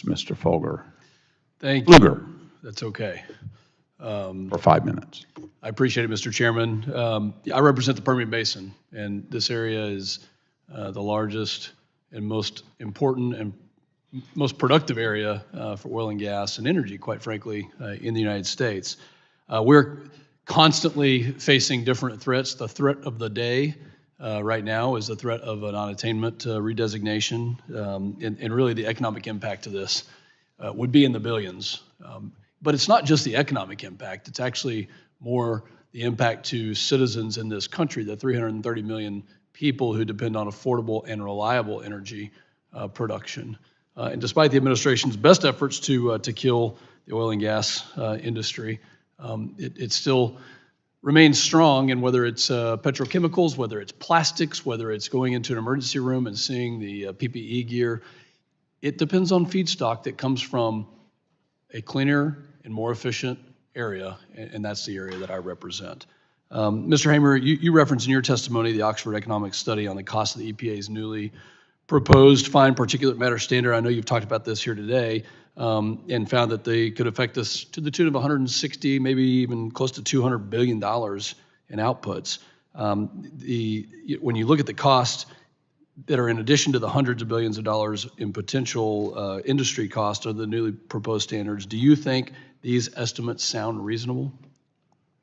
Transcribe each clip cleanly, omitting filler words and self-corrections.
Mr. Folger. Thank you. Luger, That's okay. for 5 minutes. I appreciate it, Mr. Chairman. I represent the Permian Basin, and this area is the largest and most important and most productive area for oil and gas and energy, quite frankly, in the United States. We're constantly facing different threats. The threat of the day right now is the threat of an unattainment redesignation, and really the economic impact of this would be in the billions. But it's not just the economic impact, it's actually more the impact to citizens in this country, the 330 million people who depend on affordable and reliable energy production. And despite the administration's best efforts to kill the oil and gas industry, it still remains strong. And whether it's petrochemicals, whether it's plastics, whether it's going into an emergency room and seeing the PPE gear, it depends on feedstock that comes from a cleaner and more efficient area, and that's the area that I represent. Mr. Hamer, you referenced in your testimony the Oxford Economics study on the cost of the EPA's newly proposed fine particulate matter standard. I know you've talked about this here today, and found that they could affect us to the tune of 160, maybe even close to $200 billion in outputs. When you look at the costs that are in addition to the hundreds of billions of dollars in potential industry cost of the newly proposed standards, do you think these estimates sound reasonable?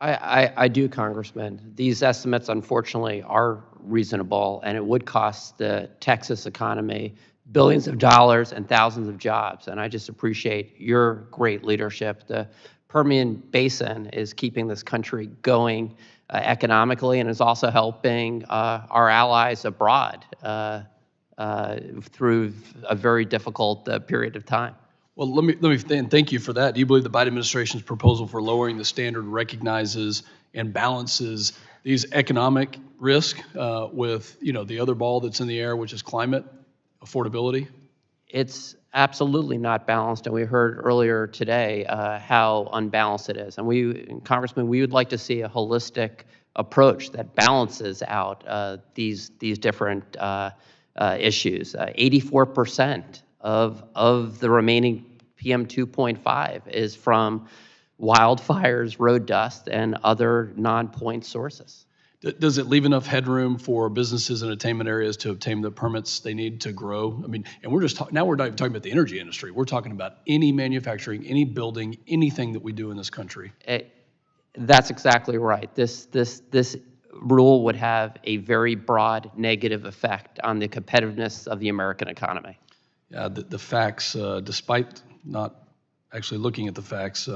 I do, Congressman. These estimates, unfortunately, are reasonable, and it would cost the Texas economy billions of dollars and thousands of jobs. And I just appreciate your great leadership. The Permian Basin is keeping this country going economically, and is also helping our allies abroad through a very difficult period of time. Well, let me thank you for that. Do you believe the Biden administration's proposal for lowering the standard recognizes and balances these economic risk with the other ball that's in the air, which is climate affordability? It's absolutely not balanced, and we heard earlier today how unbalanced it is. And Congressman, we would like to see a holistic approach that balances out these different issues. 84% of the remaining PM 2.5 is from wildfires, road dust, and other non-point sources. Does it leave enough headroom for businesses and attainment areas to obtain the permits they need to grow? I mean, and now we're not even talking about the energy industry. We're talking about any manufacturing, any building, anything that we do in this country. That's exactly right. This rule would have a very broad negative effect on the competitiveness of the American economy. Yeah, the facts, despite not actually looking at the facts,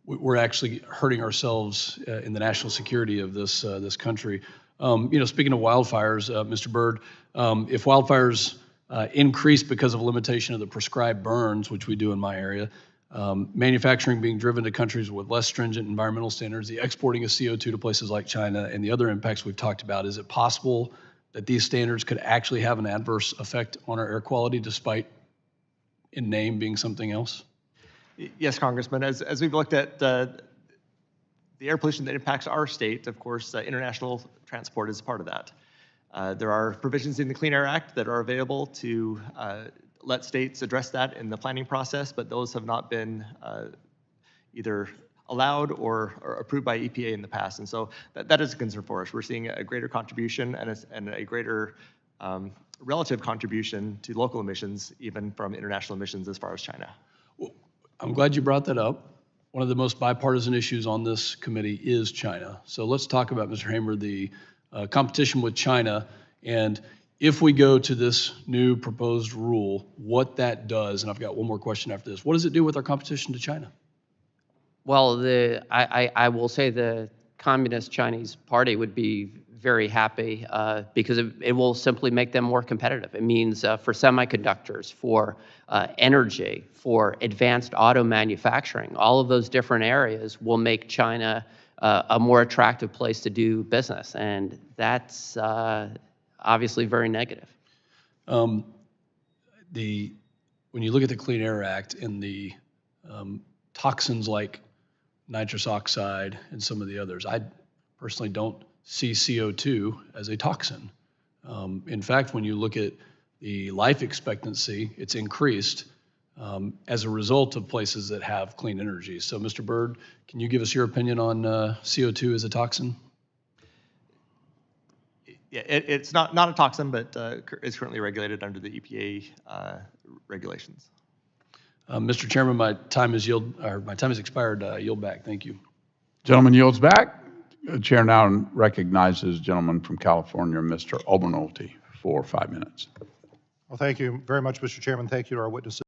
we're actually hurting ourselves in the national security of this country. Speaking of wildfires, Mr. Byrd, if wildfires increase because of limitation of the prescribed burns, which we do in my area, manufacturing being driven to countries with less stringent environmental standards, the exporting of CO2 to places like China, and the other impacts we've talked about, is it possible that these standards could actually have an adverse effect on our air quality, despite in name being something else? Yes, Congressman. As we've looked at the air pollution that impacts our state, of course, international transport is part of that. There are provisions in the Clean Air Act that are available to let states address that in the planning process, but those have not been either allowed or approved by EPA in the past. And so that is a concern for us. We're seeing a greater contribution and a greater relative contribution to local emissions, even from international emissions as far as China. Well, I'm glad you brought that up. One of the most bipartisan issues on this committee is China. So let's talk about, Mr. Hamer, the competition with China, and if we go to this new proposed rule, what that does. And I've got one more question after this. What does it do with our competition to China? Well, I will say the Communist Chinese Party would be very happy because it will simply make them more competitive. It means for semiconductors, for energy, for advanced auto manufacturing, all of those different areas will make China a more attractive place to do business, and that's obviously very negative. When you look at the Clean Air Act and the toxins like nitrous oxide and some of the others, I personally don't see CO2 as a toxin. In fact, when you look at the life expectancy, it's increased as a result of places that have clean energy. So, Mr. Byrd, can you give us your opinion on CO2 as a toxin? Yeah, it's not a toxin, but is currently regulated under the EPA regulations. Mr. Chairman, my time has expired. Yield back. Thank you. Gentleman yields back. The chair now recognizes gentleman from California, Mr. Obernolte, for 5 minutes. Well, thank you very much, Mr. Chairman. Thank you to our witnesses.